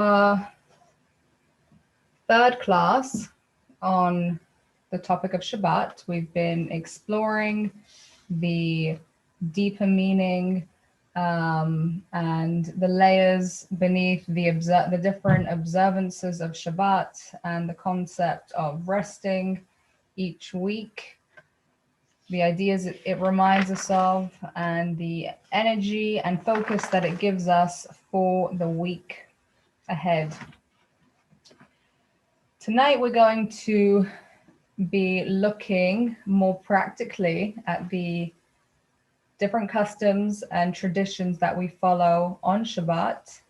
Third class on the topic of Shabbat. We've been exploring the deeper meaning and the layers beneath the different observances of Shabbat and the concept of resting each week, the ideas it reminds us of, and the energy and focus that it gives us for the week ahead. Tonight, we're going to be looking more practically at the different customs and traditions that we follow on Shabbat.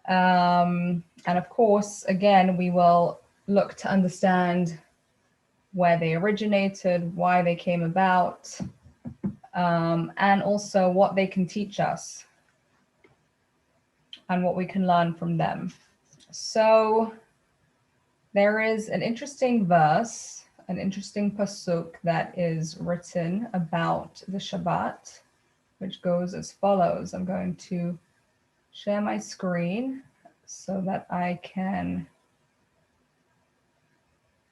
And of course, again, we will look to understand where they originated, why they came about, and also what they can teach us and what we can learn from them. So there is an interesting verse, an interesting pasuk that is written about the Shabbat, which goes as follows. I'm going to share my screen so that I can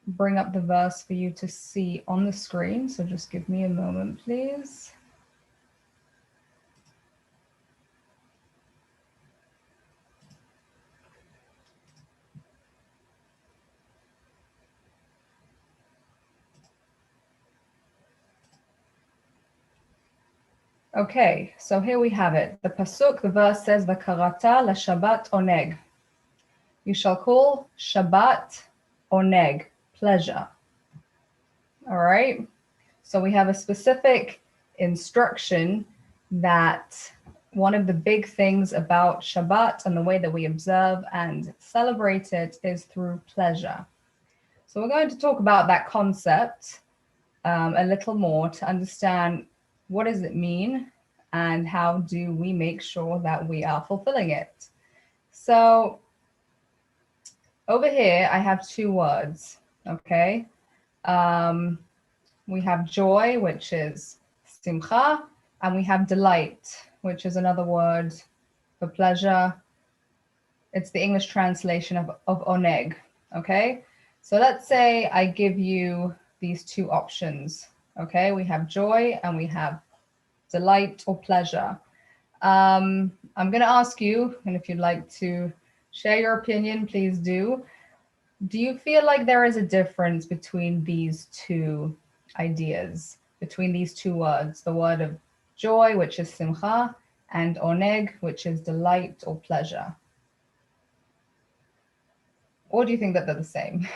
bring up the verse for you to see on the screen. So just give me a moment, please. Okay, so here we have it. The pasuk, the verse says, "V'karata la-Shabbat oneg." You shall call Shabbat oneg, pleasure. All right. So we have a specific instruction that one of the big things about Shabbat and the way that we observe and celebrate it is through pleasure. So we're going to talk about that concept a little more to understand what does it mean and how do we make sure that we are fulfilling it. So over here, I have two words, okay? We have joy, which is simcha, and we have delight, which is another word for pleasure. It's the English translation of oneg, okay? So let's say I give you these two options, okay? We have joy and we have delight or pleasure. I'm gonna ask you, and if you'd like to share your opinion, please do. Do you feel like there is a difference between these two ideas, between these two words, the word of joy, which is simcha, and oneg, which is delight or pleasure? Or do you think that they're the same?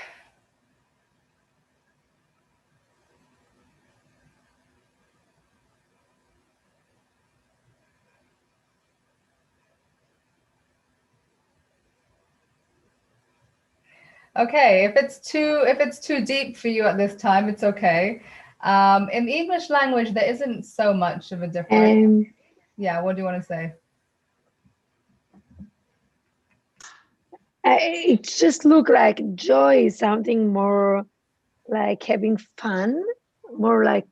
Okay, if it's too deep for you at this time, it's okay. In the English language, there isn't so much of a difference. Yeah, what do you want to say? It just look like joy is something more like having fun, more like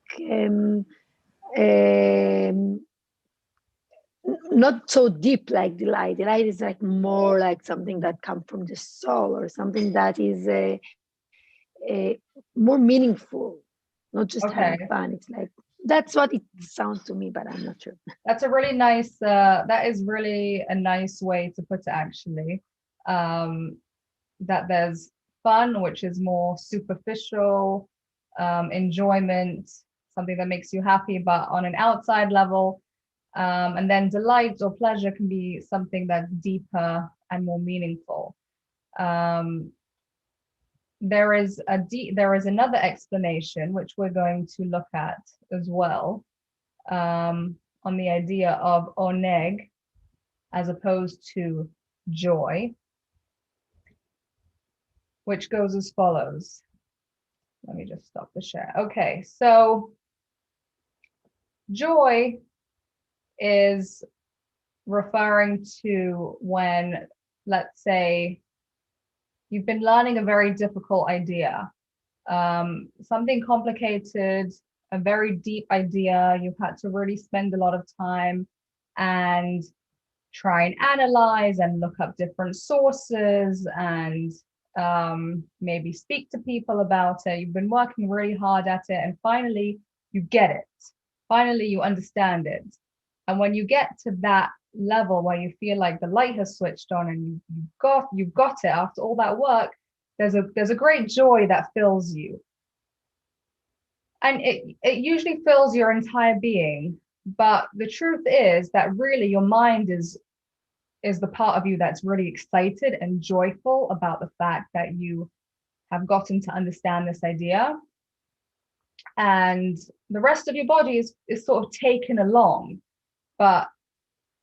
not so deep like delight. Delight is like more like something that comes from the soul or something that is more meaningful, not just having fun. It's like that's what it sounds to me, but I'm not sure. That's a really nice. That is really a nice way to put it, actually. That there's fun, which is more superficial, enjoyment, something that makes you happy, but on an outside level. And then delight or pleasure can be something that's deeper and more meaningful. There is another explanation which we're going to look at as well, on the idea of oneg as opposed to joy, which goes as follows. Let me just stop the share. Okay, so joy is referring to when, let's say, you've been learning a very difficult idea, something complicated, a very deep idea. You've had to really spend a lot of time, and try and analyze and look up different sources and maybe speak to people about it. You've been working really hard at it, and finally you get it. Finally you understand it. And when you get to that level where you feel like the light has switched on and you've got it after all that work, there's a great joy that fills you. And it usually fills your entire being. But the truth is that really your mind is the part of you that's really excited and joyful about the fact that you have gotten to understand this idea. And the rest of your body is sort of taken along. But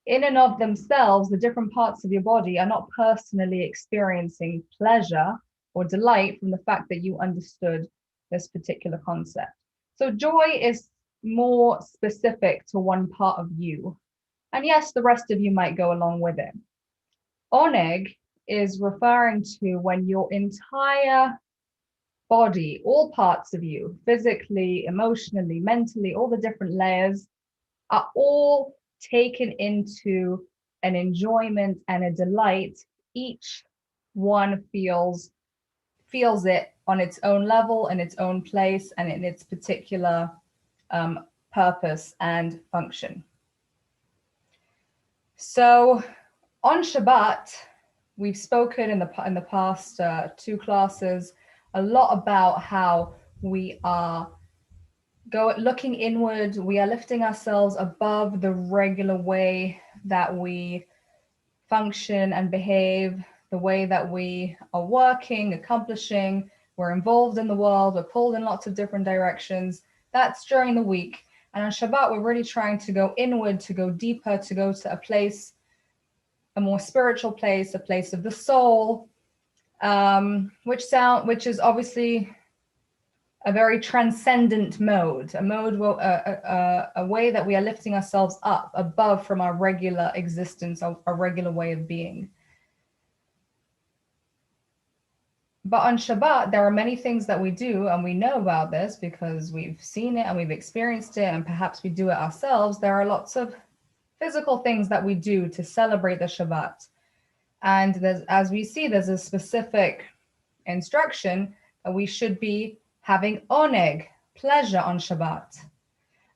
in and of themselves, the different parts of your body are not personally experiencing pleasure or delight from the fact that you understood this particular concept. So joy is more specific to one part of you. And yes, the rest of you might go along with it. Oneg is referring to when your entire body, all parts of you, physically, emotionally, mentally, all the different layers, are all taken into an enjoyment and a delight. Each one feels it on its own level, in its own place, and in its particular purpose and function. So on Shabbat, we've spoken in the past 2 classes a lot about how we are looking inward. We are lifting ourselves above the regular way that we function and behave, the way that we are working, accomplishing. We're involved in the world. We're pulled in lots of different directions. That's during the week. And on Shabbat, we're really trying to go inward, to go deeper, to go to a place, a more spiritual place, a place of the soul, which is obviously a very transcendent mode, a way that we are lifting ourselves up above from our regular existence, our regular way of being. But on Shabbat, there are many things that we do, and we know about this because we've seen it and we've experienced it, and perhaps we do it ourselves. There are lots of physical things that we do to celebrate the Shabbat. And as we see, there's a specific instruction that we should be having oneg, pleasure on Shabbat.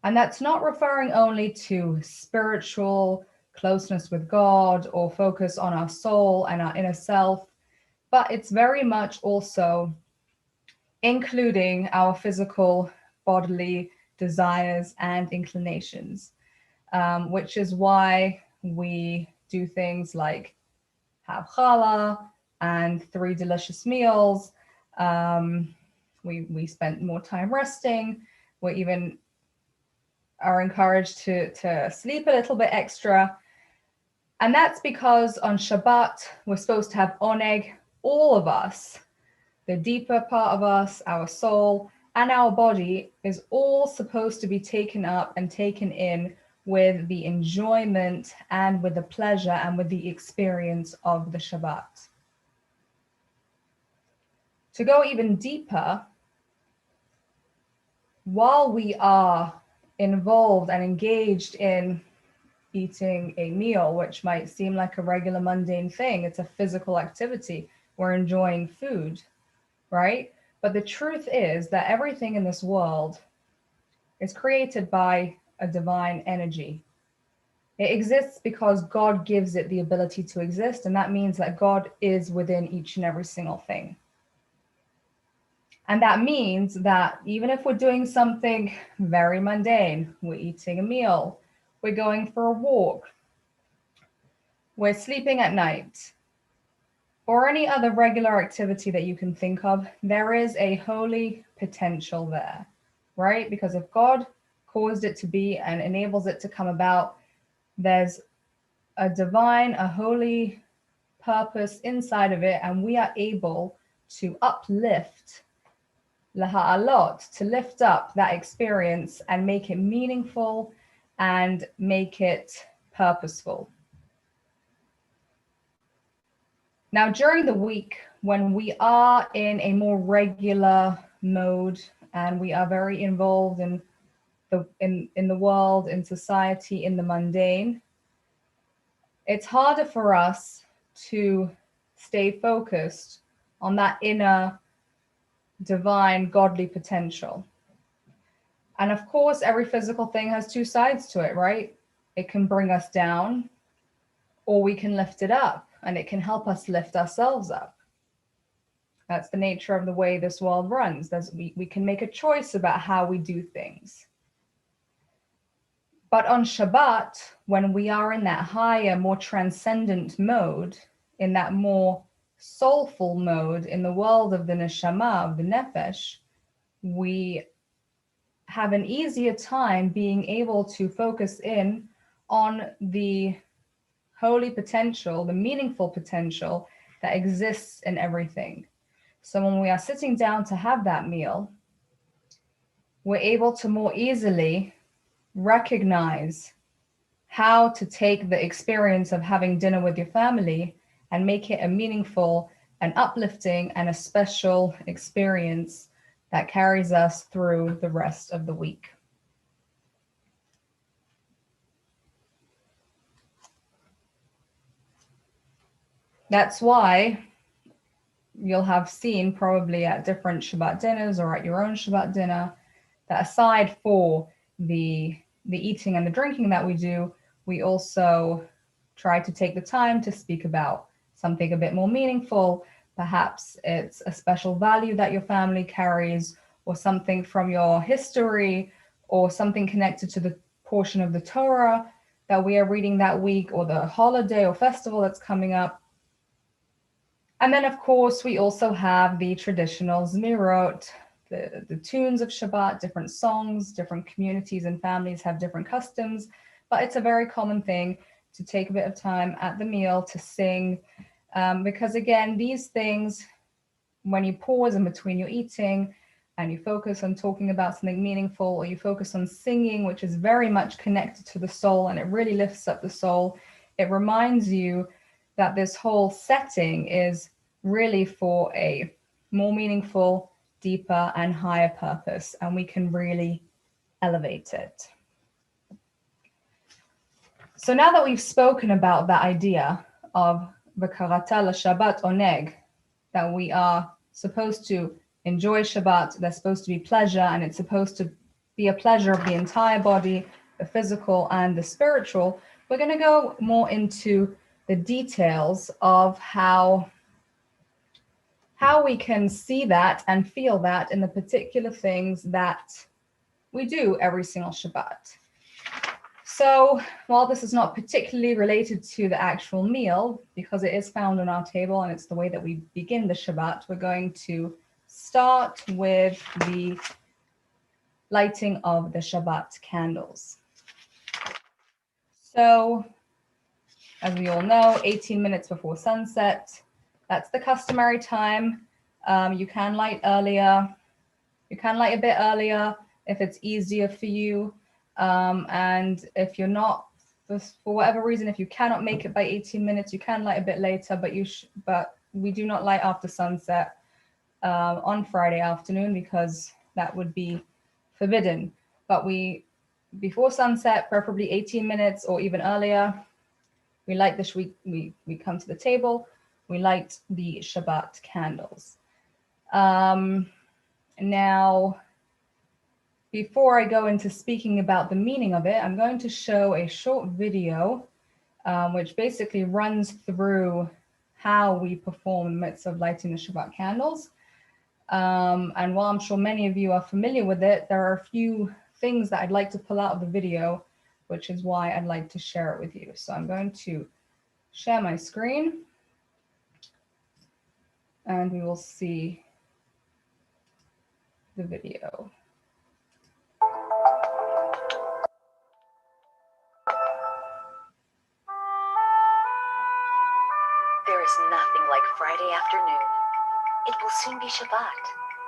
And that's not referring only to spiritual closeness with God or focus on our soul and our inner self, but it's very much also including our physical bodily desires and inclinations, which is why we do things like have challah and 3 delicious meals. We spent more time resting. We even are encouraged to sleep a little bit extra. And that's because on Shabbat, we're supposed to have oneg, all of us, the deeper part of us, our soul, and our body is all supposed to be taken up and taken in with the enjoyment and with the pleasure and with the experience of the Shabbat. To go even deeper, while we are involved and engaged in eating a meal, which might seem like a regular mundane thing, it's a physical activity, we're enjoying food, right? But the truth is that everything in this world is created by a divine energy. It exists because God gives it the ability to exist, and that means that God is within each and every single thing. And that means that even if we're doing something very mundane, we're eating a meal, we're going for a walk, we're sleeping at night, or any other regular activity that you can think of, there is a holy potential there, right? Because if God caused it to be and enables it to come about, there's a divine, a holy purpose inside of it, and we are able to uplift, laha'alot, to lift up that experience and make it meaningful and make it purposeful. Now, during the week, when we are in a more regular mode and we are very involved in the world, in society, in the mundane, it's harder for us to stay focused on that inner divine godly potential. And of course, every physical thing has two sides to it, right? It can bring us down, or we can lift it up, and it can help us lift ourselves up. That's the nature of the way this world runs. We can make a choice about how we do things. But on Shabbat, when we are in that higher, more transcendent mode, in that more soulful mode, in the world of the neshama, of the nefesh, we have an easier time being able to focus in on the holy potential, the meaningful potential that exists in everything. So when we are sitting down to have that meal, we're able to more easily recognize how to take the experience of having dinner with your family and make it a meaningful and uplifting and a special experience that carries us through the rest of the week. That's why you'll have seen probably at different Shabbat dinners or at your own Shabbat dinner that aside for the eating and the drinking that we do, we also try to take the time to speak about something a bit more meaningful. Perhaps it's a special value that your family carries, or something from your history, or something connected to the portion of the Torah that we are reading that week, or the holiday or festival that's coming up. And then, of course, we also have the traditional Zmirot, the tunes of Shabbat, different songs, different communities and families have different customs, but it's a very common thing to take a bit of time at the meal to sing, because again, these things, when you pause in between your eating and you focus on talking about something meaningful, or you focus on singing, which is very much connected to the soul and it really lifts up the soul, it reminds you that this whole setting is really for a more meaningful, deeper, and higher purpose, and we can really elevate it. So now that we've spoken about the idea of V'karata l'Shabbat oneg, that we are supposed to enjoy Shabbat, there's supposed to be pleasure, and it's supposed to be a pleasure of the entire body, the physical and the spiritual, we're going to go more into the details of how we can see that and feel that in the particular things that we do every single Shabbat. So while this is not particularly related to the actual meal, because it is found on our table and it's the way that we begin the Shabbat, we're going to start with the lighting of the Shabbat candles. So, as we all know, 18 minutes before sunset, that's the customary time. You can light earlier. You can light a bit earlier if it's easier for you. And if you're not, for whatever reason, if you cannot make it by 18 minutes, you can light a bit later, but we do not light after sunset on Friday afternoon, because that would be forbidden. But before sunset, preferably 18 minutes or even earlier, we light we come to the table, we light the Shabbat candles. Now, before I go into speaking about the meaning of it, I'm going to show a short video, which basically runs through how we perform the mitzvah of lighting the Shabbat candles. And while I'm sure many of you are familiar with it, there are a few things that I'd like to pull out of the video, which is why I'd like to share it with you. So I'm going to share my screen, and we will see the video. There is nothing like Friday afternoon. It will soon be Shabbat,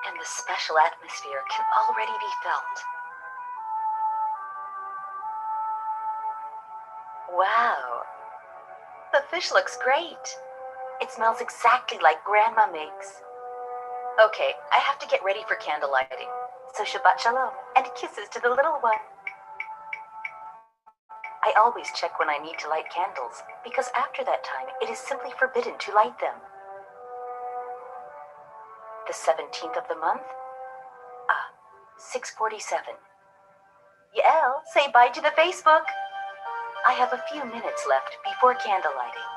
and the special atmosphere can already be felt. Wow, the fish looks great. It smells exactly like Grandma makes. Okay, I have to get ready for candle lighting. So Shabbat Shalom, and kisses to the little one. I always check when I need to light candles, because after that time, it is simply forbidden to light them. The 17th of the month? 6:47. Yael, say bye to the Facebook. I have a few minutes left before candle lighting.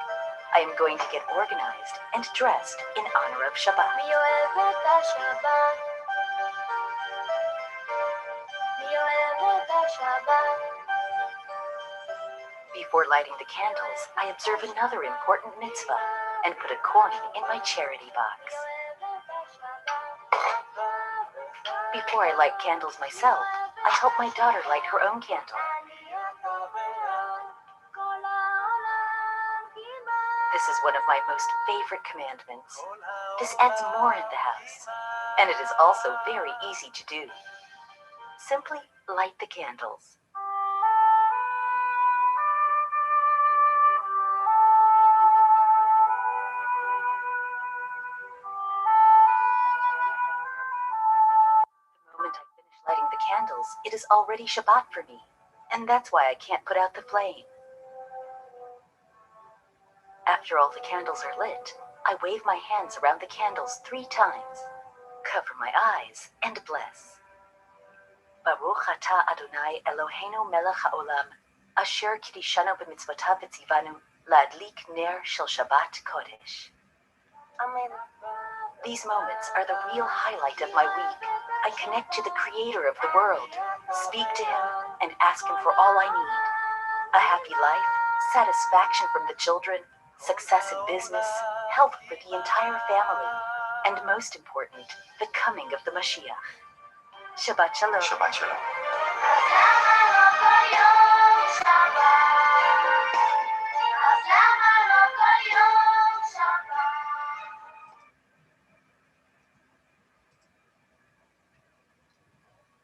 I am going to get organized and dressed in honor of Shabbat. Before lighting the candles, I observe another important mitzvah and put a coin in my charity box. Before I light candles myself, I help my daughter light her own candle. This is one of my most favorite commandments. This adds more in the house, and it is also very easy to do. Simply light the candles. The moment I finish lighting the candles, it is already Shabbat for me, and that's why I can't put out the flame. After all the candles are lit, I wave my hands around the candles 3 times, cover my eyes, and bless. Baruch atah Adonai Eloheinu melech haolam, asher kidishanu b'mitzvotav v'tzivanu la'adlik ner shel Shabbat Kodesh. Amen. These moments are the real highlight of my week. I connect to the Creator of the world, speak to Him, and ask Him for all I need. A happy life, satisfaction from the children, success in business, health for the entire family, and most important, the coming of the Mashiach. Shabbat Shalom. Shabbat Shalom.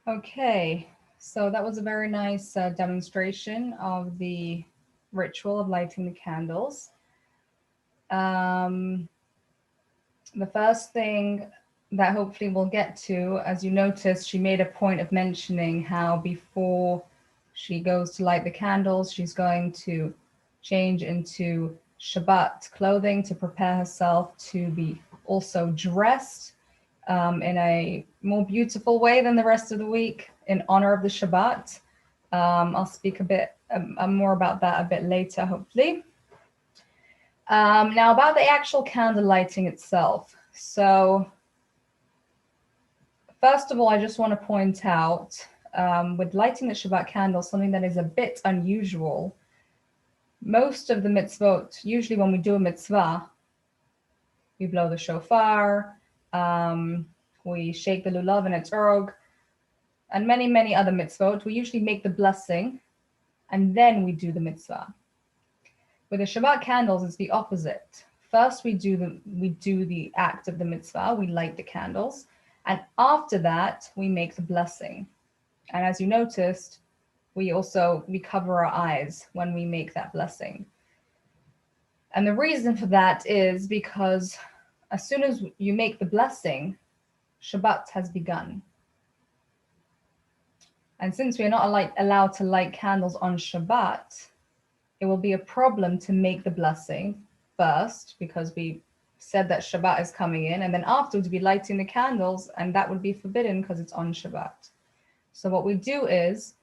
Okay, so that was a very nice demonstration of the ritual of lighting the candles. The first thing that hopefully we'll get to, as you noticed, she made a point of mentioning how before she goes to light the candles, she's going to change into Shabbat clothing to prepare herself to be also dressed in a more beautiful way than the rest of the week in honor of the Shabbat. I'll speak a bit more about that a bit later, hopefully. Now about the actual candle lighting itself. So first of all, I just want to point out with lighting the Shabbat candle, something that is a bit unusual. Most of the mitzvot, usually when we do a mitzvah, we blow the shofar, we shake the lulav and etrog, and many, many other mitzvot. We usually make the blessing, and then we do the mitzvah. With the Shabbat candles, it's the opposite. First, we do the act of the mitzvah, we light the candles, and after that, we make the blessing. And as you noticed, we cover our eyes when we make that blessing. And the reason for that is because as soon as you make the blessing, Shabbat has begun. And since we are not allowed to light candles on Shabbat, it will be a problem to make the blessing first, because we said that Shabbat is coming in, and then afterwards be lighting the candles, and that would be forbidden because it's on Shabbat. So what we do is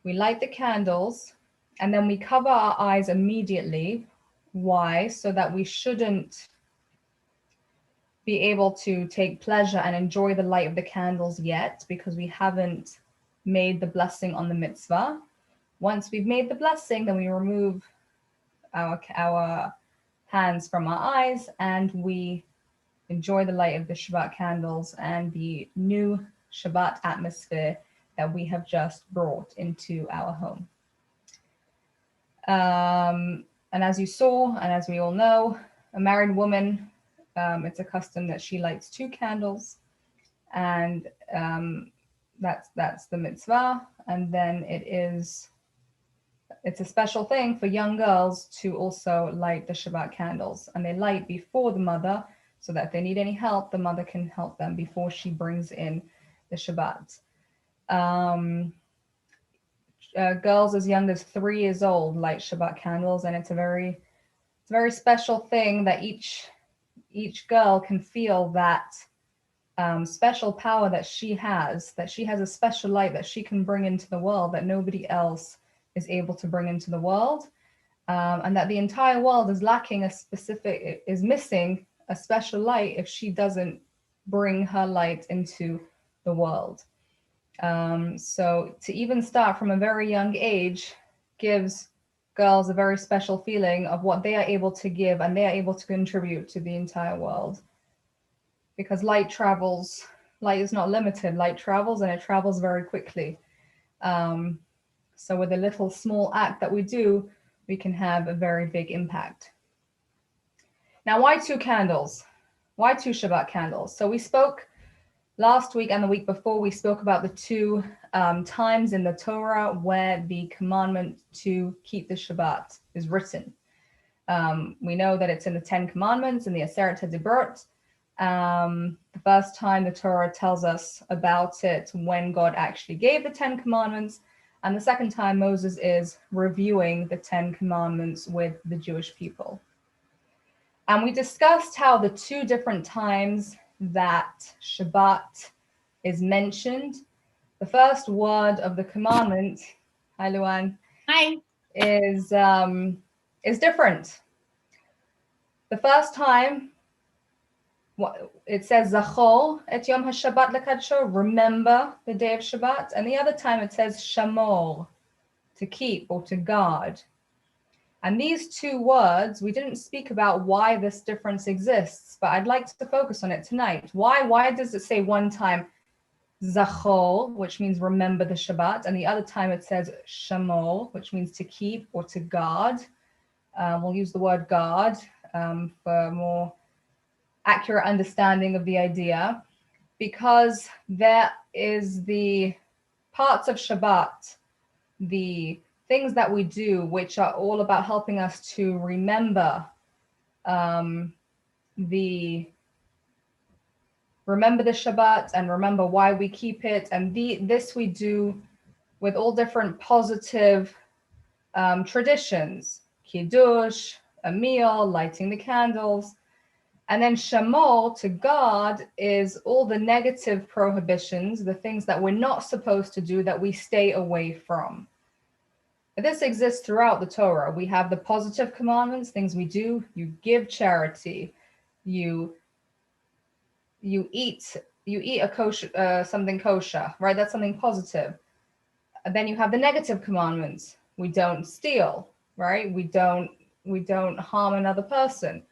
we light the candles and then we cover our eyes immediately. Why? So that we shouldn't be able to take pleasure and enjoy the light of the candles yet, because we haven't made the blessing on the mitzvah. Once we've made the blessing, then we remove our hands from our eyes and we enjoy the light of the Shabbat candles and the new Shabbat atmosphere that we have just brought into our home. And as you saw, and as we all know, a married woman, it's a custom that she lights 2 candles, and that's the mitzvah. And then it's a special thing for young girls to also light the Shabbat candles, and they light before the mother, so that if they need any help, the mother can help them before she brings in the Shabbat. girls as young as 3 years old light Shabbat candles, and it's a very special thing that each girl can feel that special power that she has a special light that she can bring into the world that nobody else is able to bring into the world, and that the entire world is missing a special light if she doesn't bring her light into the world. So to even start from a very young age gives girls a very special feeling of what they are able to give and they are able to contribute to the entire world. Because light travels, light is not limited, light travels and it travels very quickly. So with a little small act that we do, we can have a very big impact. Now, why 2 candles? Why 2 Shabbat candles? So we spoke last week and the week before, we spoke about the 2 times in the Torah where the commandment to keep the Shabbat is written. We know that it's in the 10 Commandments, in the Aseret HaDibrot. The first time the Torah tells us about it when God actually gave the 10 Commandments. And the second time Moses is reviewing the 10 Commandments with the Jewish people. And we discussed how the 2 different times that Shabbat is mentioned, the first word of the commandment, hi Luan, hi, is different. The first time it says Zachor et Yom HaShabbat lekadsho, remember the day of Shabbat, and the other time it says Shamor, to keep or to guard. And these 2 words, we didn't speak about why this difference exists, but I'd like to focus on it tonight. Why does it say one time Zachor, which means remember the Shabbat, and the other time it says Shamor, which means to keep or to guard? We'll use the word guard for more accurate understanding of the idea, because there is the parts of Shabbat, the things that we do, which are all about helping us to remember the Shabbat and remember why we keep it. And this we do with all different positive traditions, kiddush, a meal, lighting the candles. And then shamor, to guard, is all the negative prohibitions, the things that we're not supposed to do, that we stay away from. This exists throughout the Torah. We have the positive commandments, things we do. You give charity. You eat a kosher, something kosher, right? That's something positive. And then you have the negative commandments. We don't steal, right? We don't harm another person,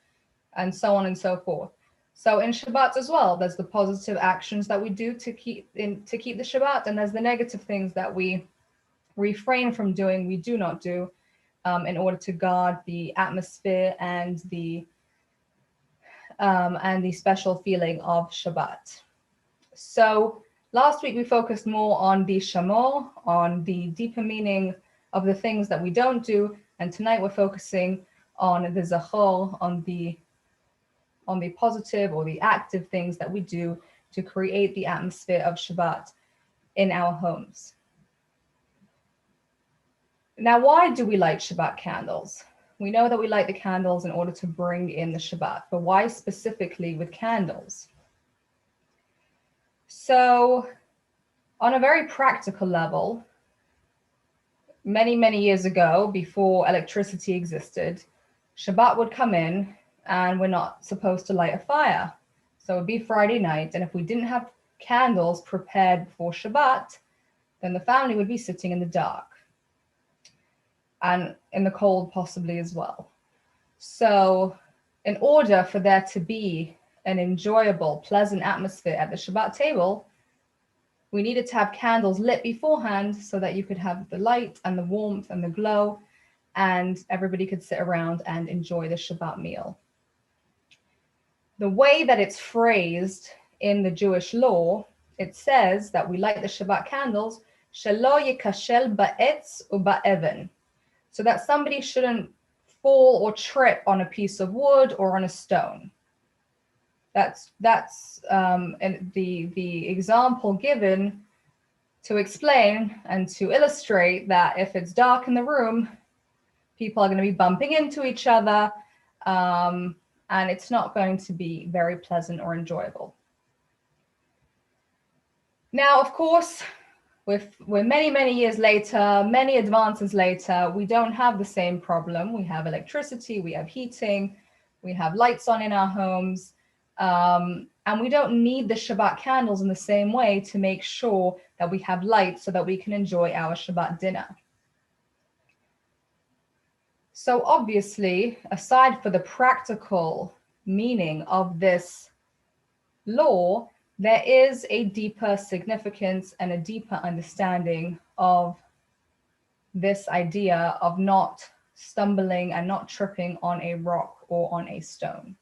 and so on and so forth. So in Shabbat as well, there's the positive actions that we do to keep the Shabbat, and there's the negative things that we refrain from doing, we do not do, in order to guard the atmosphere and the special feeling of Shabbat. So last week we focused more on the shamor, on the deeper meaning of the things that we don't do, and tonight we're focusing on the zachor, on the positive or the active things that we do to create the atmosphere of Shabbat in our homes. Now, why do we light Shabbat candles? We know that we light the candles in order to bring in the Shabbat, but why specifically with candles? So, on a very practical level, many, many years ago, before electricity existed, Shabbat would come in and we're not supposed to light a fire. So it would be Friday night, and if we didn't have candles prepared for Shabbat, then the family would be sitting in the dark. And in the cold possibly as well. So in order for there to be an enjoyable, pleasant atmosphere at the Shabbat table, we needed to have candles lit beforehand so that you could have the light and the warmth and the glow, and everybody could sit around and enjoy the Shabbat meal. The way that it's phrased in the Jewish law, it says that we light the Shabbat candles, shelo yikashel ba'etz u'ba'even, so that somebody shouldn't fall or trip on a piece of wood or on a stone. That's the example given to explain and to illustrate that if it's dark in the room, people are going to be bumping into each other, and it's not going to be very pleasant or enjoyable. Now, of course, we're many, many years later, many advances later, we don't have the same problem. We have electricity, we have heating, we have lights on in our homes, and we don't need the Shabbat candles in the same way to make sure that we have light so that we can enjoy our Shabbat dinner. So obviously, aside for the practical meaning of this law, there is a deeper significance and a deeper understanding of this idea of not stumbling and not tripping on a rock or on a stone.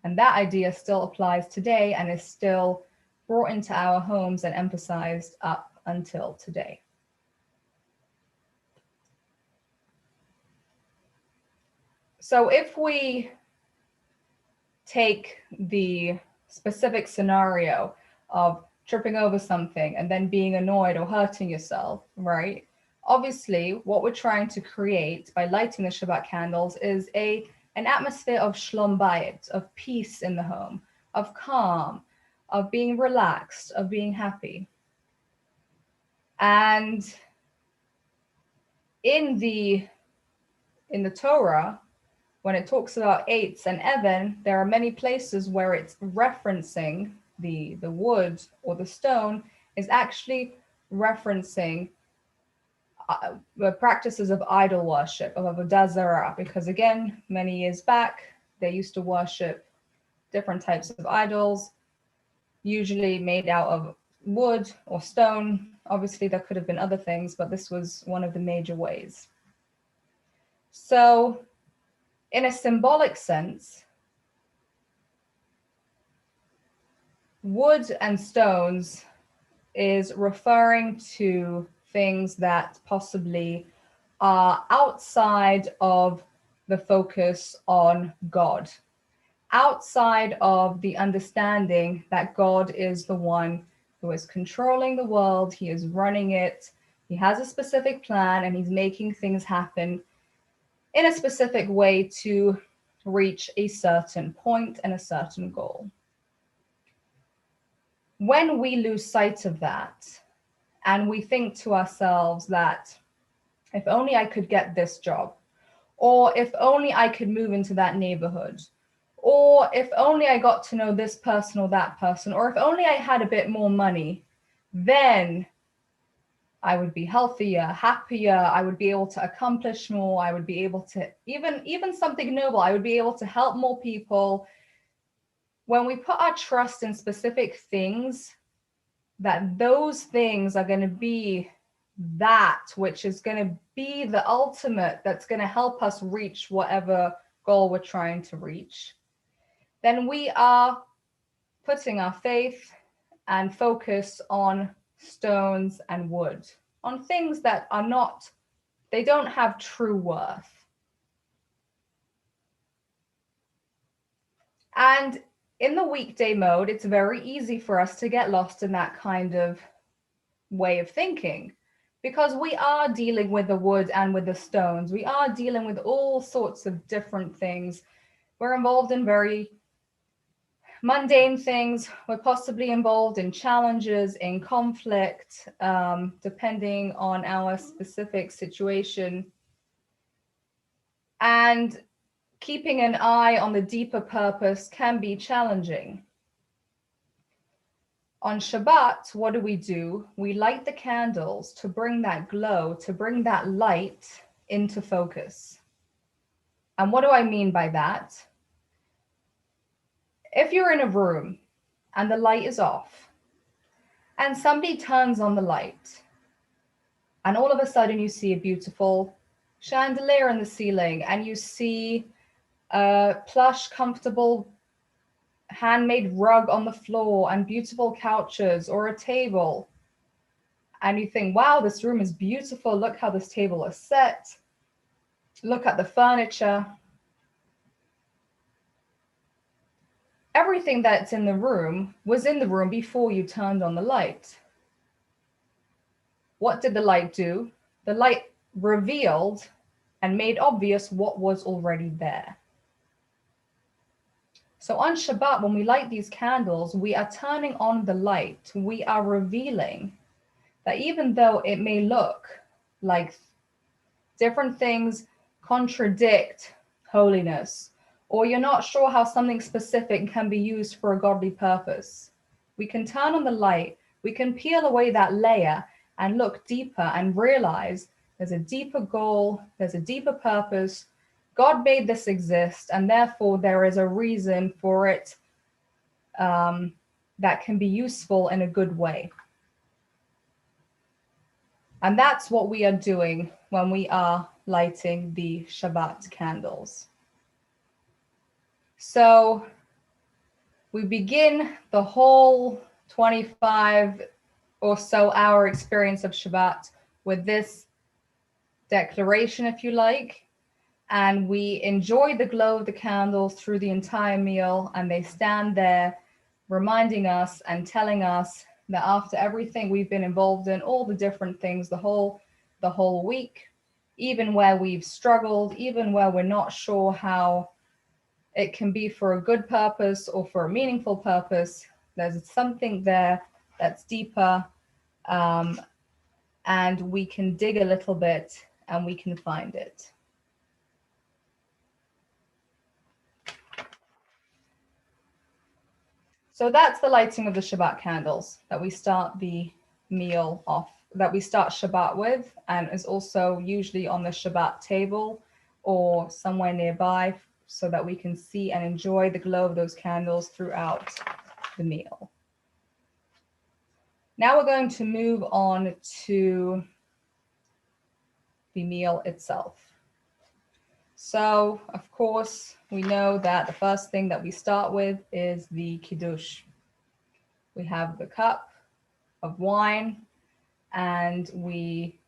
And that idea still applies today and is still brought into our homes and emphasized up until today. So if we take the specific scenario of tripping over something and then being annoyed or hurting yourself, right? Obviously, what we're trying to create by lighting the Shabbat candles is an atmosphere of shlom bayit, of peace in the home, of calm, of being relaxed, of being happy. And in the Torah, when it talks about eitz and even, there are many places where it's referencing the wood or the stone is actually referencing the practices of idol worship, of avodah zarah, because again, many years back, they used to worship different types of idols, usually made out of wood or stone. Obviously, there could have been other things, but this was one of the major ways. So, in a symbolic sense, wood and stones is referring to things that possibly are outside of the focus on God, outside of the understanding that God is the one who is controlling the world, he is running it, he has a specific plan, and he's making things happen in a specific way to reach a certain point and a certain goal. When we lose sight of that, and we think to ourselves that if only I could get this job, or if only I could move into that neighborhood, or if only I got to know this person or that person, or if only I had a bit more money, then I would be healthier, happier, I would be able to accomplish more, I would be able to, even something noble, I would be able to help more people. When we put our trust in specific things, that those things are going to be that which is going to be the ultimate, that's going to help us reach whatever goal we're trying to reach, then we are putting our faith and focus on stones and wood, on things that are not, they don't have true worth. And in the weekday mode, it's very easy for us to get lost in that kind of way of thinking, because we are dealing with the wood and with the stones. We are dealing with all sorts of different things. We're involved in very mundane things. We're possibly involved in challenges, in conflict, depending on our specific situation. And keeping an eye on the deeper purpose can be challenging. On Shabbat, what do? We light the candles to bring that glow, to bring that light into focus. And what do I mean by that? If you're in a room and the light is off and somebody turns on the light and all of a sudden you see a beautiful chandelier in the ceiling and you see a plush, comfortable handmade rug on the floor and beautiful couches or a table, and you think, wow, this room is beautiful, look how this table is set, look at the furniture. Everything that's in the room was in the room before you turned on the light. what did the light do? The light revealed and made obvious what was already there. So on Shabbat, when we light these candles, we are turning on the light. We are revealing that even though it may look like different things contradict holiness, or you're not sure how something specific can be used for a godly purpose, we can turn on the light, we can peel away that layer and look deeper and realize there's a deeper goal, there's a deeper purpose. God made this exist, and therefore there is a reason for it that can be useful in a good way. And that's what we are doing when we are lighting the Shabbat candles. So we begin the whole 25 or so hour experience of Shabbat with this declaration, if you like, and we enjoy the glow of the candles through the entire meal, and they stand there reminding us and telling us that after everything we've been involved in, all the different things, the whole week, even where we've struggled, even where we're not sure how it can be for a good purpose or for a meaningful purpose, there's something there that's deeper, and we can dig a little bit and we can find it. So that's the lighting of the Shabbat candles that we start the meal off, that we start Shabbat with, and is also usually on the Shabbat table or somewhere nearby so that we can see and enjoy the glow of those candles throughout the meal. Now we're going to move on to the meal itself. So, of course, we know that the first thing that we start with is the Kiddush. We have the cup of wine, and we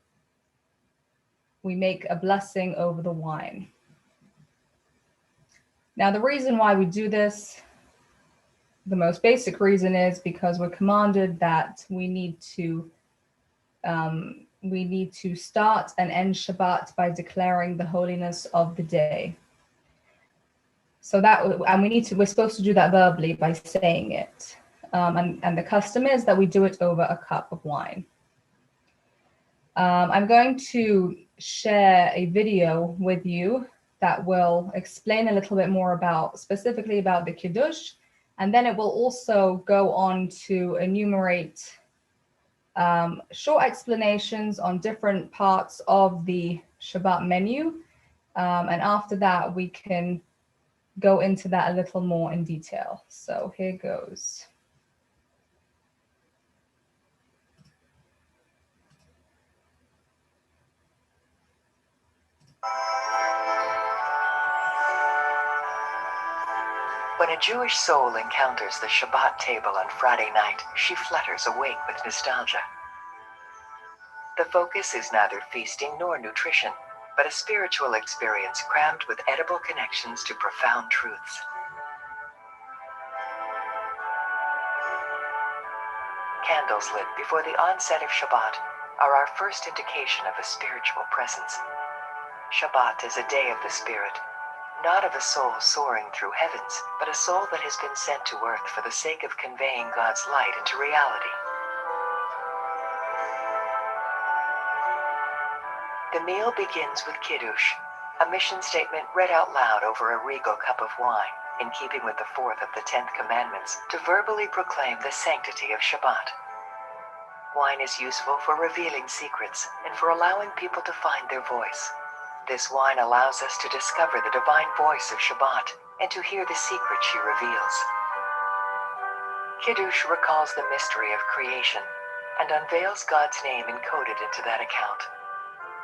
make a blessing over the wine. Now, the reason why we do this, the most basic reason, is because we're commanded that we need to start and end Shabbat by declaring the holiness of the day. So we're supposed to do that verbally by saying it. And the custom is that we do it over a cup of wine. I'm going to share a video with you that will explain a little bit more specifically about the Kiddush, and then it will also go on to enumerate short explanations on different parts of the Shabbat menu. And after that, we can go into that a little more in detail. So here goes. When a Jewish soul encounters the Shabbat table on Friday night, she flutters awake with nostalgia. The focus is neither feasting nor nutrition, but a spiritual experience crammed with edible connections to profound truths. Candles lit before the onset of Shabbat are our first indication of a spiritual presence. Shabbat is a day of the spirit, not of a soul soaring through heavens, but a soul that has been sent to earth for the sake of conveying God's light into reality. The meal begins with Kiddush, a mission statement read out loud over a regal cup of wine, in keeping with the fourth of the 10th commandments, to verbally proclaim the sanctity of Shabbat. Wine is useful for revealing secrets and for allowing people to find their voice. This wine allows us to discover the divine voice of Shabbat and to hear the secret she reveals. Kiddush recalls the mystery of creation and unveils God's name encoded into that account.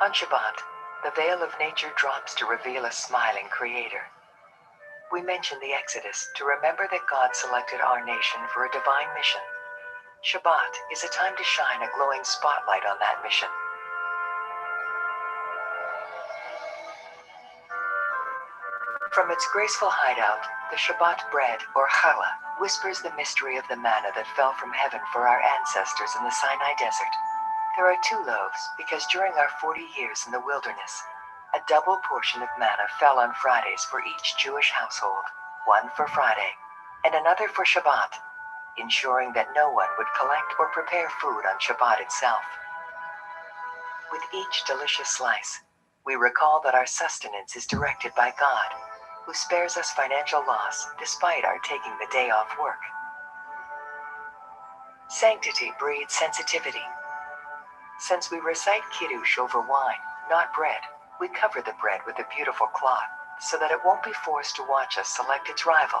On Shabbat, the veil of nature drops to reveal a smiling creator. We mention the Exodus to remember that God selected our nation for a divine mission. Shabbat is a time to shine a glowing spotlight on that mission. From its graceful hideout, the Shabbat bread, or challah, whispers the mystery of the manna that fell from heaven for our ancestors in the Sinai desert. There are 2 loaves because during our 40 years in the wilderness, a double portion of manna fell on Fridays for each Jewish household, one for Friday and another for Shabbat, ensuring that no one would collect or prepare food on Shabbat itself. With each delicious slice, we recall that our sustenance is directed by God, who spares us financial loss despite our taking the day off work. Sanctity breeds sensitivity. Since we recite Kiddush over wine, not bread, we cover the bread with a beautiful cloth so that it won't be forced to watch us select its rival.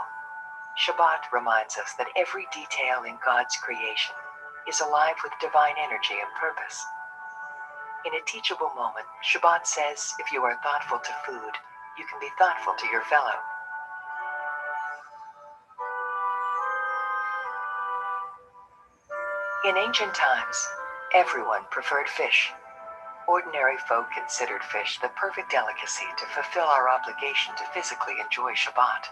Shabbat reminds us that every detail in God's creation is alive with divine energy and purpose. In a teachable moment, Shabbat says, if you are thoughtful to food, you can be thoughtful to your fellow. In ancient times, everyone preferred fish. Ordinary folk considered fish the perfect delicacy to fulfill our obligation to physically enjoy Shabbat.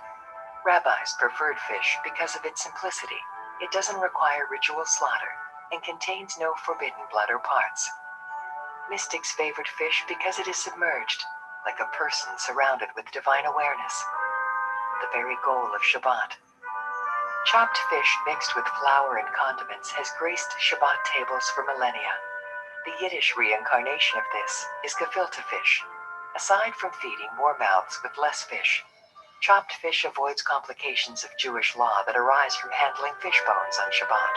Rabbis preferred fish because of its simplicity. It doesn't require ritual slaughter and contains no forbidden blood or parts. Mystics favored fish because it is submerged, like a person surrounded with divine awareness. The very goal of Shabbat. Chopped fish mixed with flour and condiments has graced Shabbat tables for millennia. The Yiddish reincarnation of this is gefilte fish. Aside from feeding more mouths with less fish, chopped fish avoids complications of Jewish law that arise from handling fish bones on Shabbat.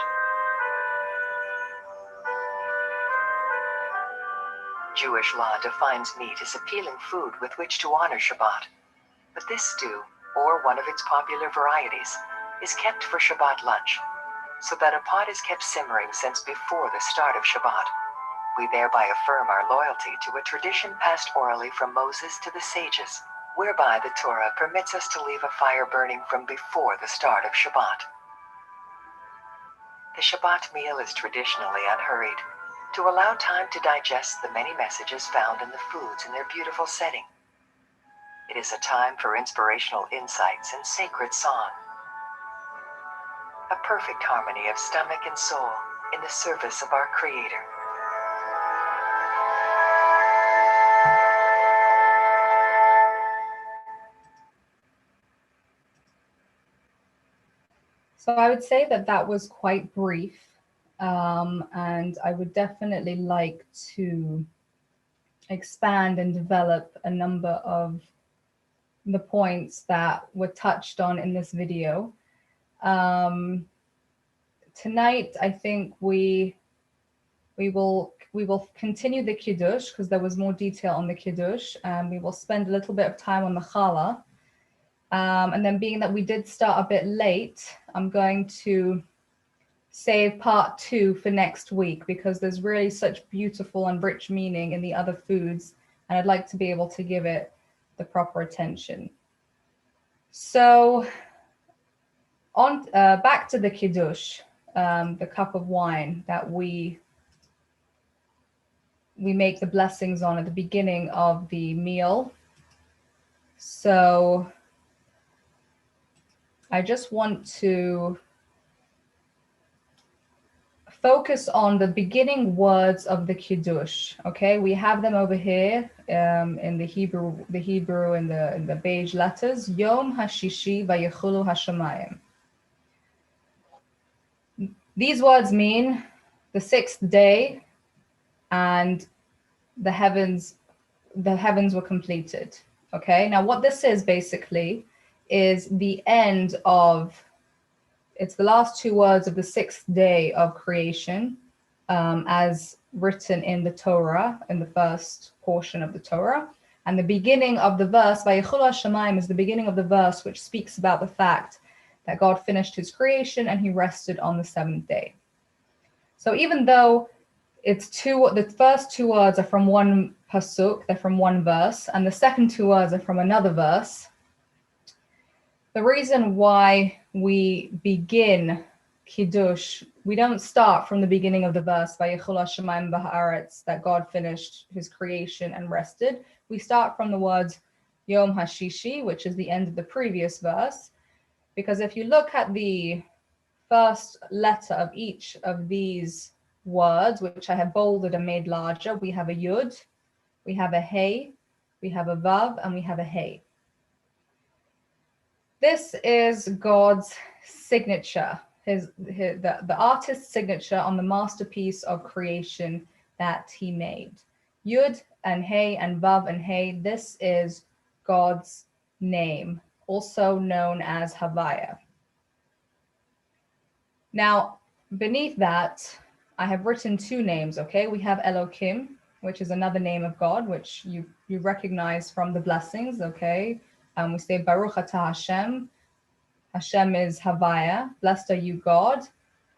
Jewish law defines meat as appealing food with which to honor Shabbat. But this stew, or one of its popular varieties, is kept for Shabbat lunch, so that a pot is kept simmering since before the start of Shabbat. We thereby affirm our loyalty to a tradition passed orally from Moses to the sages, whereby the Torah permits us to leave a fire burning from before the start of Shabbat. The Shabbat meal is traditionally unhurried, to allow time to digest the many messages found in the foods in their beautiful setting. It is a time for inspirational insights and sacred song. A perfect harmony of stomach and soul in the service of our Creator. So I would say that that was quite brief, and I would definitely like to expand and develop a number of the points that were touched on in this video. Tonight, I think we will continue the Kiddush because there was more detail on the Kiddush, and we will spend a little bit of time on the Challah. And then being that we did start a bit late, I'm going to save part 2 for next week because there's really such beautiful and rich meaning in the other foods, and I'd like to be able to give it the proper attention. So on back to the Kiddush, the cup of wine that we make the blessings on at the beginning of the meal. So I just want to focus on the beginning words of the Kiddush. Okay, we have them over here in the Hebrew in the beige letters. Yom Hashishi Vayechulu Hashamayim. These words mean the 6th day, and the heavens were completed. Okay, now what this is basically is the end of, it's the last 2 words of the 6th day of creation, as written in the Torah, in the first portion of the Torah. And the beginning of the verse, Vayechulu Hashamayim, is the beginning of the verse which speaks about the fact that God finished his creation and he rested on the 7th day. So even though the first 2 words are from one pasuk, they're from one verse, and the second 2 words are from another verse, the reason why we begin Kiddush, we don't start from the beginning of the verse, Vayechulu Hashamayim b'haaretz, that God finished his creation and rested. We start from the words Yom Hashishi, which is the end of the previous verse, because if you look at the first letter of each of these words, which I have bolded and made larger. We have a Yud, we have a Hey, we have a Vav, and we have a Hey. This is God's signature, the artist's signature on the masterpiece of creation that he made. Yud and Hey and Vav and Hey, this is God's name, also known as Havaya. Now, beneath that, I have written two names, okay? We have Elokim, which is another name of God, which you recognize from the blessings, okay? We say Baruch Atah Hashem. Hashem is Havaya. Blessed are you, God.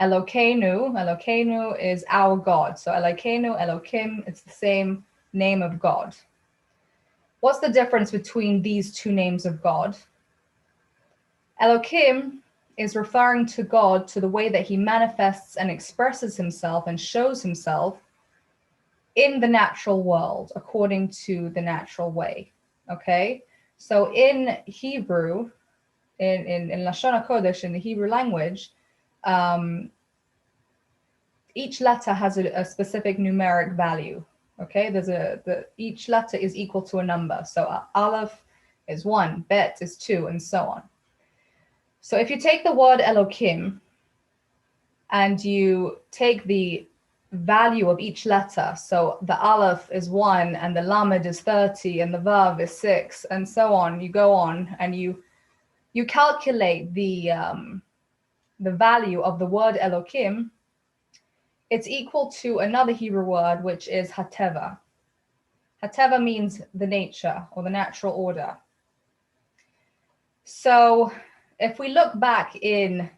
Elokeinu is our God. So Elokeinu, Elokim, it's the same name of God. What's the difference between these two names of God? Elokim is referring to God, to the way that he manifests and expresses himself and shows himself in the natural world, according to the natural way, okay? So in Hebrew, in Lashon HaKodesh, in the Hebrew language, each letter has a specific numeric value, okay? Each letter is equal to a number. So Aleph is 1, Bet is 2, and so on. So if you take the word Elokim and you take the value of each letter, so the Aleph is 1 and the Lamed is 30 and the Vav is 6 and so on, you go on and you calculate the value of the word Elokim, it's equal to another Hebrew word, which is Hateva. Hateva means the nature or the natural order. So if we look back in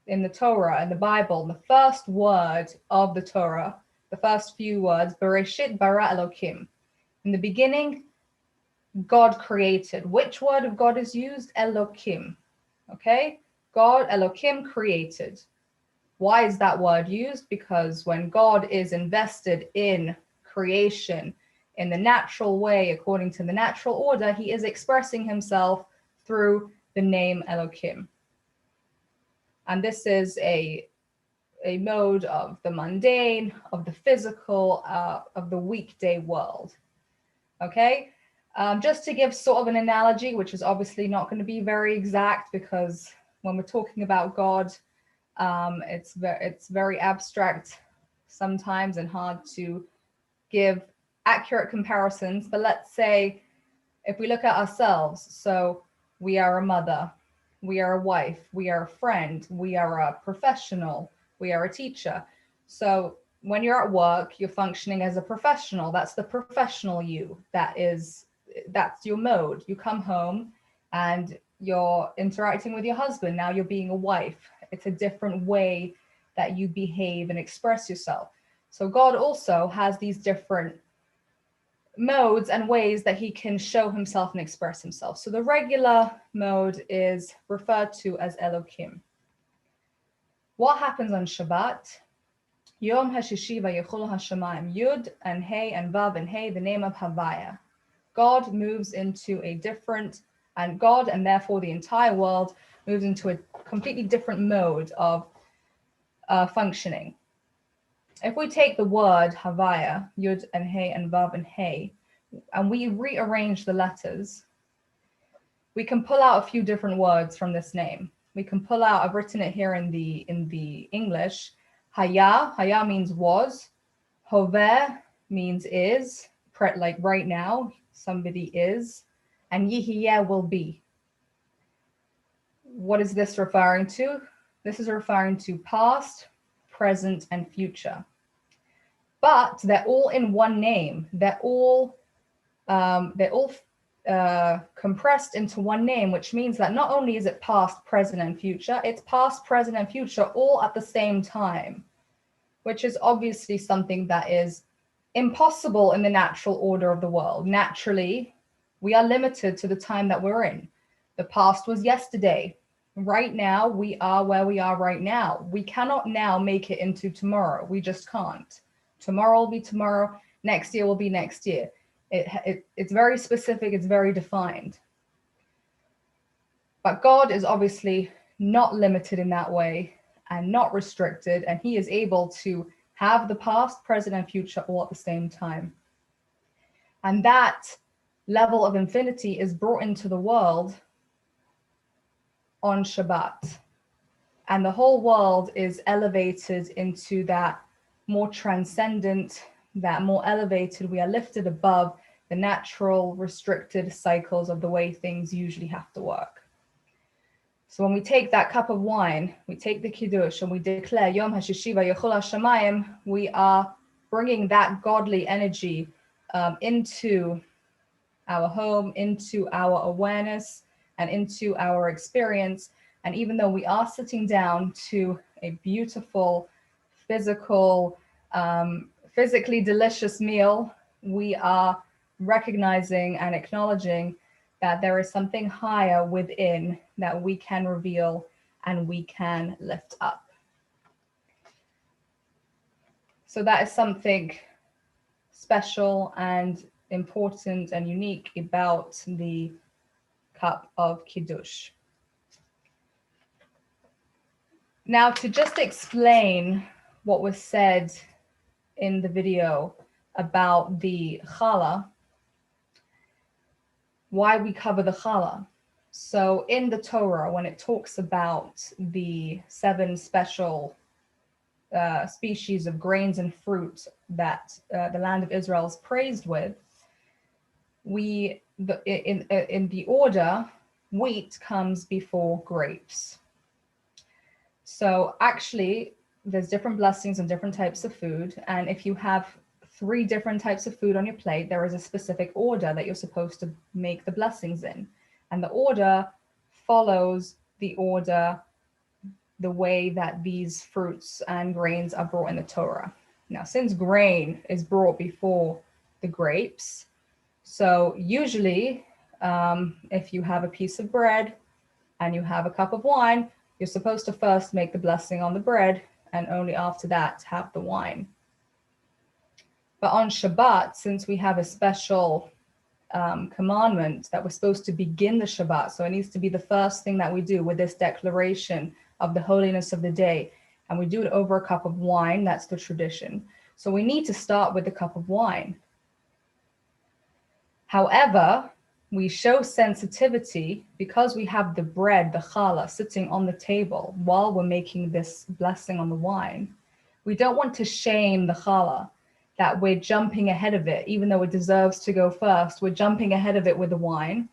the Torah, in the Bible, the first word of the Torah, the first few words, Bereshit bara Elokim. In the beginning, God created. Which word of God is used? Elokim. Okay? God, Elokim, created. Why is that word used? Because when God is invested in creation in the natural way, according to the natural order, he is expressing himself through the name Elokim. And this is a mode of the mundane, of the physical, of the weekday world. Okay? Just to give sort of an analogy, which is obviously not going to be very exact, because when we're talking about God, it's very abstract sometimes and hard to give accurate comparisons. But let's say if we look at ourselves, so we are a mother, we are a wife, we are a friend, we are a professional, we are a teacher. So when you're at work, you're functioning as a professional. That's the professional you. That's your mode. You come home and you're interacting with your husband. Now you're being a wife. It's a different way that you behave and express yourself. So God also has these different modes and ways that he can show himself and express himself. So the regular mode is referred to as Elokim. What happens on Shabbat? Yom HaShishi vayechol hashamayim, Yud and Hey and Vav and Hey, the name of Havaya. God moves into a different, and God and therefore the entire world moves into a completely different mode of functioning. If we take the word Havaya, Yud and Hey and Vav and Hey, and we rearrange the letters, we can pull out a few different words from this name. We can pull out, I've written it here in the English, Haya means was, Hoveh means is, like right now, somebody is, and Yihiyeh will be. What is this referring to? This is referring to past, present, and future. But they're all in one name. They're all compressed into one name, which means that not only is it past, present, and future, it's past, present, and future all at the same time, which is obviously something that is impossible in the natural order of the world. Naturally, we are limited to the time that we're in. The past was yesterday. Right now, we are where we are right now. We cannot now make it into tomorrow. We just can't. Tomorrow will be tomorrow. Next year will be next year. It's very specific. It's very defined. But God is obviously not limited in that way. and not restricted, and he is able to have the past, present, and future all at the same time. And that level of infinity is brought into the world on Shabbat. And the whole world is elevated into that more transcendent, that more elevated. We are lifted above the natural, restricted cycles of the way things usually have to work. So when we take that cup of wine, we take the Kiddush, and we declare Yom HaShishiva Yechol HaShamayim, we are bringing that godly energy into our home, into our awareness, and into our experience. And even though we are sitting down to a beautiful, physical, physically delicious meal, we are recognizing and acknowledging that there is something higher within that we can reveal and we can lift up. So that is something special and important and unique about the cup of Kiddush. Now, to just explain what was said in the video about the challah, why we cover the challah. So in the Torah, when it talks about the 7 special species of grains and fruit that the land of Israel is praised with, in the order, wheat comes before grapes. So actually, there's different blessings and different types of food. And if you have 3 different types of food on your plate, there is a specific order that you're supposed to make the blessings in. And the order follows the order, the way that these fruits and grains are brought in the Torah. Now, since grain is brought before the grapes, so usually if you have a piece of bread and you have a cup of wine, you're supposed to first make the blessing on the bread and only after that have the wine. But on Shabbat, since we have a special commandment that we're supposed to begin the Shabbat, so it needs to be the first thing that we do with this declaration of the holiness of the day, and we do it over a cup of wine. That's the tradition. So we need to start with the cup of wine. However, we show sensitivity because we have the bread, the challah, sitting on the table while we're making this blessing on the wine. We don't want to shame the challah, that we're jumping ahead of it, even though it deserves to go first. We're jumping ahead of it with the wine.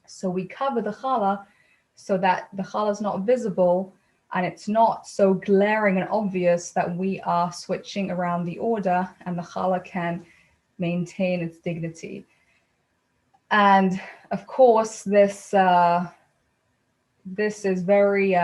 So we cover the challah so that the challah is not visible and it's not so glaring and obvious that we are switching around the order, and the challah can maintain its dignity. And of course, this is very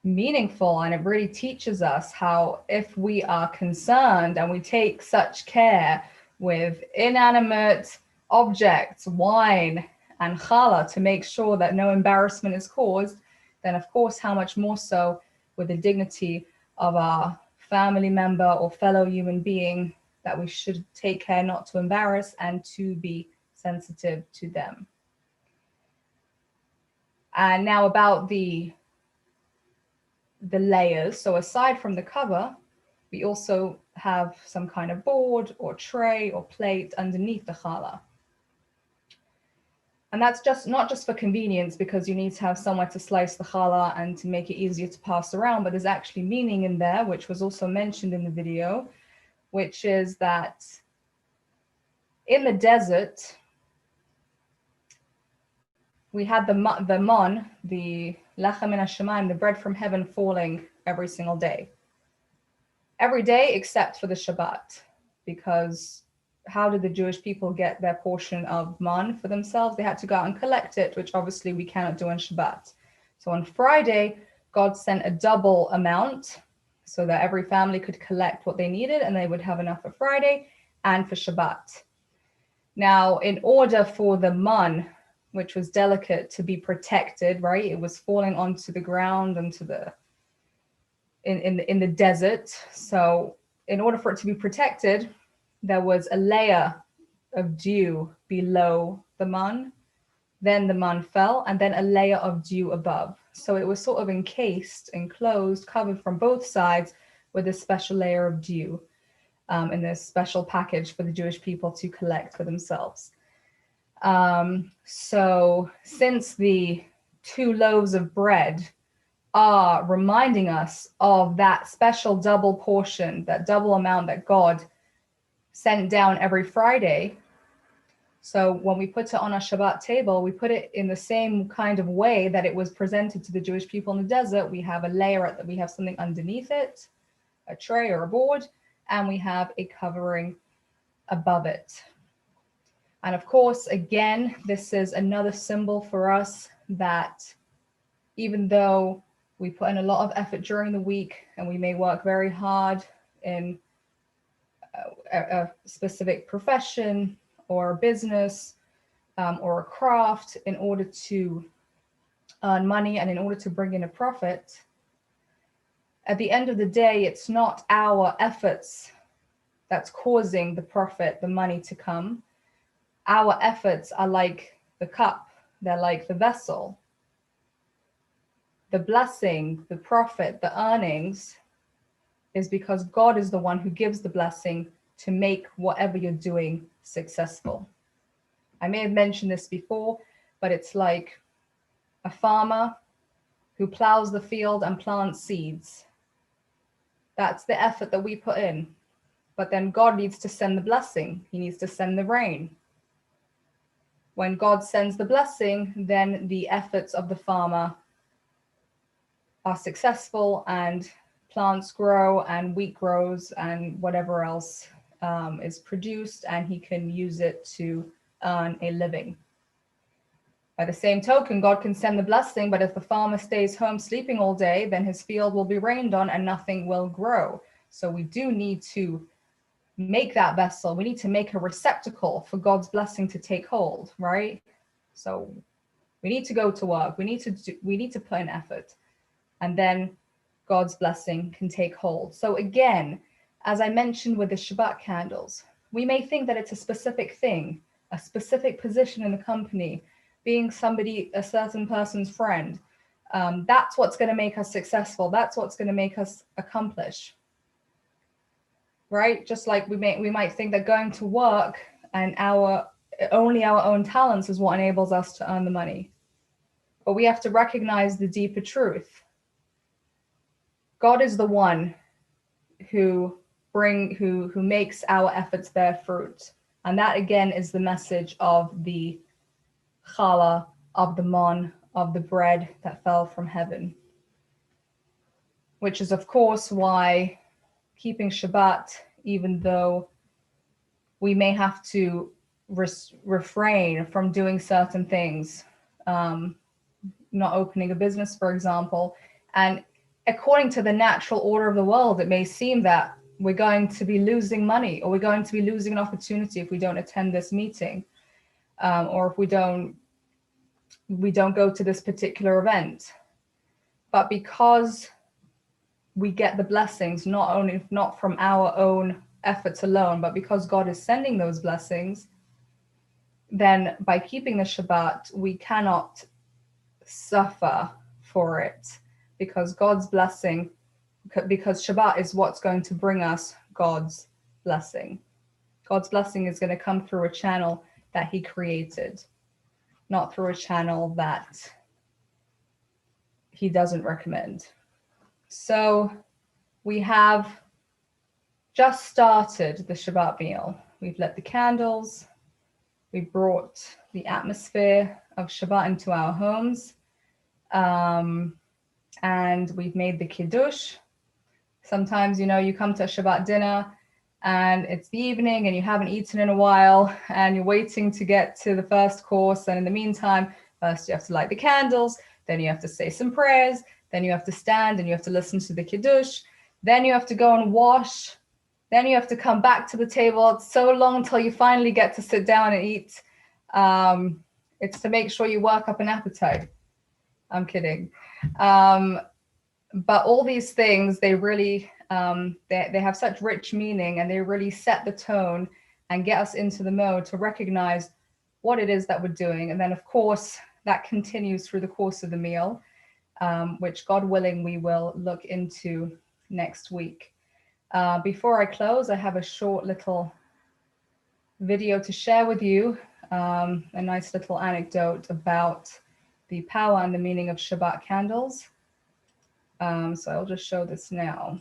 meaningful, and it really teaches us how, if we are concerned and we take such care with inanimate objects, wine and challah, to make sure that no embarrassment is caused, then of course, how much more so with the dignity of our family member or fellow human being, that we should take care not to embarrass and to be sensitive to them. And now about the layers. So aside from the cover, we also have some kind of board or tray or plate underneath the challah. And that's just not just for convenience, because you need to have somewhere to slice the challah and to make it easier to pass around, but there's actually meaning in there, which was also mentioned in the video, which is that in the desert, we had the mon, the lechem min hashamayim, the bread from heaven, falling every single day. Every day except for the Shabbat, because how did the Jewish people get their portion of man for themselves? They had to go out and collect it, which obviously we cannot do on Shabbat. So on Friday, God sent a double amount so that every family could collect what they needed, and they would have enough for Friday and for Shabbat. Now, in order for the man, which was delicate, to be protected, right? It was falling onto the ground and in the desert. So in order for it to be protected, there was a layer of dew below the man. Then the man fell, and then a layer of dew above. So it was sort of encased, enclosed, covered from both sides with a special layer of dew, in this special package for the Jewish people to collect for themselves. So since the 2 loaves of bread are reminding us of that special double portion, that double amount that God sent down every Friday. So when we put it on our Shabbat table, we put it in the same kind of way that it was presented to the Jewish people in the desert. We have a layer, we have something underneath it, a tray or a board, and we have a covering above it. And of course, again, this is another symbol for us that even though we put in a lot of effort during the week and we may work very hard in a specific profession or a business or a craft in order to earn money and in order to bring in a profit, at the end of the day, it's not our efforts that's causing the profit, the money to come. Our efforts are like the cup, they're like the vessel. The blessing, the profit, the earnings is because God is the one who gives the blessing to make whatever you're doing successful. I may have mentioned this before, but it's like a farmer who plows the field and plants seeds. That's the effort that we put in. But then God needs to send the blessing. He needs to send the rain. When God sends the blessing, then the efforts of the farmer are successful and plants grow and wheat grows and whatever else is produced, and he can use it to earn a living. By the same token, God can send the blessing, but if the farmer stays home sleeping all day, then his field will be rained on and nothing will grow. So we do need to make that vessel. We need to make a receptacle for God's blessing to take hold, right? So we need to go to work. We need to put in effort, and then God's blessing can take hold. So again, as I mentioned with the Shabbat candles, we may think that it's a specific thing, a specific position in the company, being somebody, a certain person's friend. That's what's going to make us successful. That's what's going to make us accomplish. Right? Just like we might think that going to work and only our own talents is what enables us to earn the money. But we have to recognize the deeper truth. God is the one who makes our efforts bear fruit. And that again is the message of the challah, of the mon, of the bread that fell from heaven. Which is of course why keeping Shabbat, even though we may have to refrain from doing certain things, not opening a business, for example, and according to the natural order of the world, it may seem that we're going to be losing money, or we're going to be losing an opportunity if we don't attend this meeting, or if we don't go to this particular event. But because we get the blessings not from our own efforts alone, but because God is sending those blessings, then by keeping the Shabbat, we cannot suffer for it, because God's blessing, because Shabbat is what's going to bring us God's blessing. God's blessing is going to come through a channel that he created, not through a channel that he doesn't recommend. So we have just started the Shabbat meal. We've lit the candles. We brought the atmosphere of Shabbat into our homes. And we've made the kiddush. Sometimes, you come to a Shabbat dinner and it's the evening and you haven't eaten in a while and you're waiting to get to the first course. And in the meantime, first you have to light the candles, then you have to say some prayers, then you have to stand and you have to listen to the kiddush, then you have to go and wash, then you have to come back to the table. It's so long until you finally get to sit down and eat. It's to make sure you work up an appetite. I'm kidding. But all these things, they really, they have such rich meaning, and they really set the tone and get us into the mode to recognize what it is that we're doing. And then of course that continues through the course of the meal. which God willing, we will look into next week. Before I close, I have a short little video to share with you, a nice little anecdote about the power and the meaning of Shabbat candles. So I'll just show this now.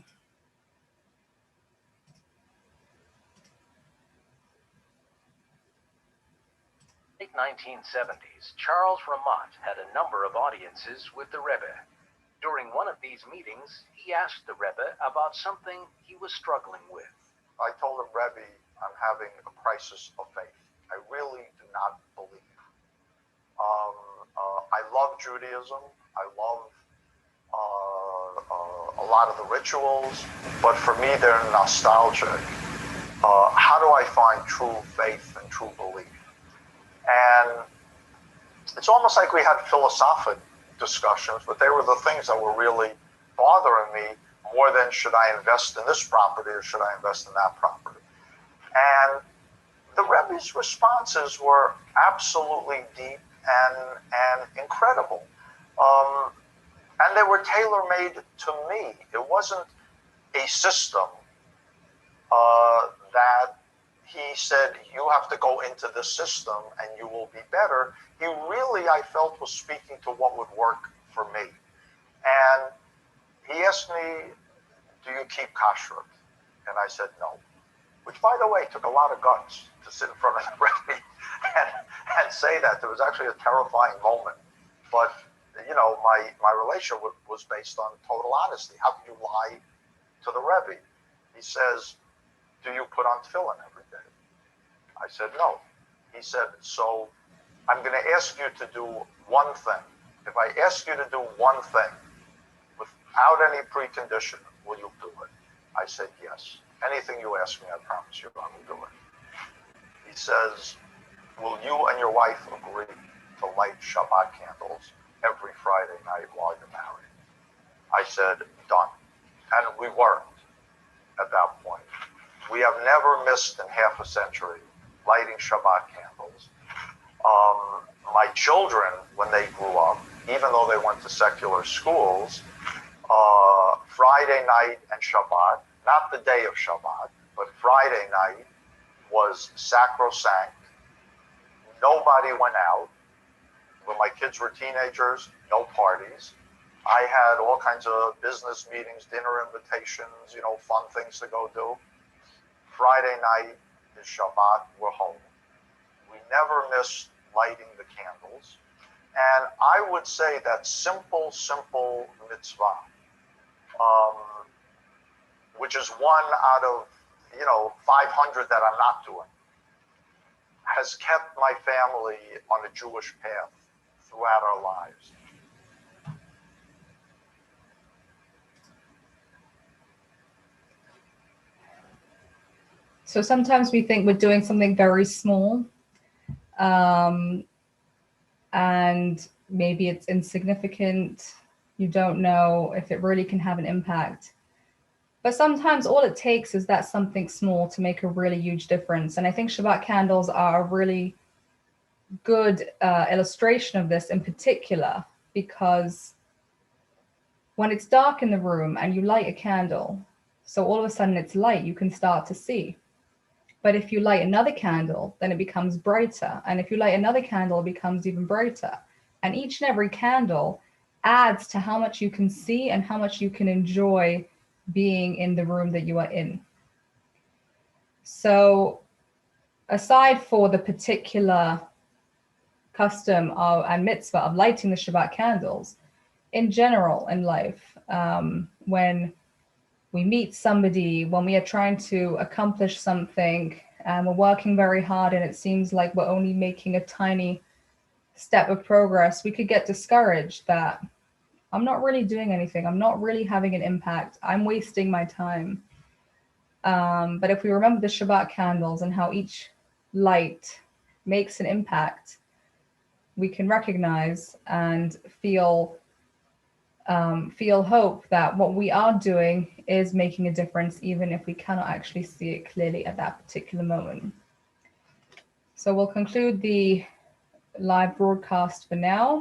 In the 1970s, Charles Ramat had a number of audiences with the Rebbe. During one of these meetings, he asked the Rebbe about something he was struggling with. I told him, Rebbe, I'm having a crisis of faith. I really do not believe. I love Judaism. I love a lot of the rituals, but for me, they're nostalgic. How do I find true faith and true belief? And it's almost like we had philosophic discussions, but they were the things that were really bothering me more than should I invest in this property or should I invest in that property? And the Rebbe's responses were absolutely deep and incredible. And they were tailor-made to me. It wasn't a system that he said, you have to go into this system and you will be better. He really, I felt, was speaking to what would work for me. And he asked me, do you keep kashrut? And I said, no. Which, by the way, took a lot of guts to sit in front of the Rebbe and say that. There was actually a terrifying moment. But, you know, my relationship was based on total honesty. How can you lie to the Rebbe? He says, do you put on tefillin every day? I said, no. He said, so I'm going to ask you to do one thing. If I ask you to do one thing without any precondition, will you do it? I said, yes. Anything you ask me, I promise you I will do it. He says, will you and your wife agree to light Shabbat candles every Friday night while you're married? I said, done. And we weren't at that point. We have never missed in half a century lighting Shabbat candles. My children, when they grew up, even though they went to secular schools, Friday night and Shabbat, not the day of Shabbat, but Friday night was sacrosanct. Nobody went out. When my kids were teenagers, no parties. I had all kinds of business meetings, dinner invitations, you know, fun things to go do. Friday night is Shabbat, we're home. We never missed lighting the candles. And I would say that simple mitzvah, which is one out of, 500 that I'm not doing, has kept my family on a Jewish path throughout our lives. So sometimes we think we're doing something very small, and maybe it's insignificant. You don't know if it really can have an impact. But sometimes all it takes is that something small to make a really huge difference. And I think Shabbat candles are a really good illustration of this in particular, because when it's dark in the room and you light a candle, so all of a sudden it's light, you can start to see. But if you light another candle, then it becomes brighter. And if you light another candle, it becomes even brighter. And each and every candle adds to how much you can see and how much you can enjoy being in the room that you are in. So aside for the particular custom and mitzvah of lighting the Shabbat candles, in general in life, when we meet somebody, when we are trying to accomplish something and we're working very hard and it seems like we're only making a tiny step of progress, we could get discouraged that I'm not really doing anything. I'm not really having an impact. I'm wasting my time. But if we remember the Shabbat candles and how each light makes an impact, we can recognize and feel hope that what we are doing is making a difference, even if we cannot actually see it clearly at that particular moment. So we'll conclude the live broadcast for now.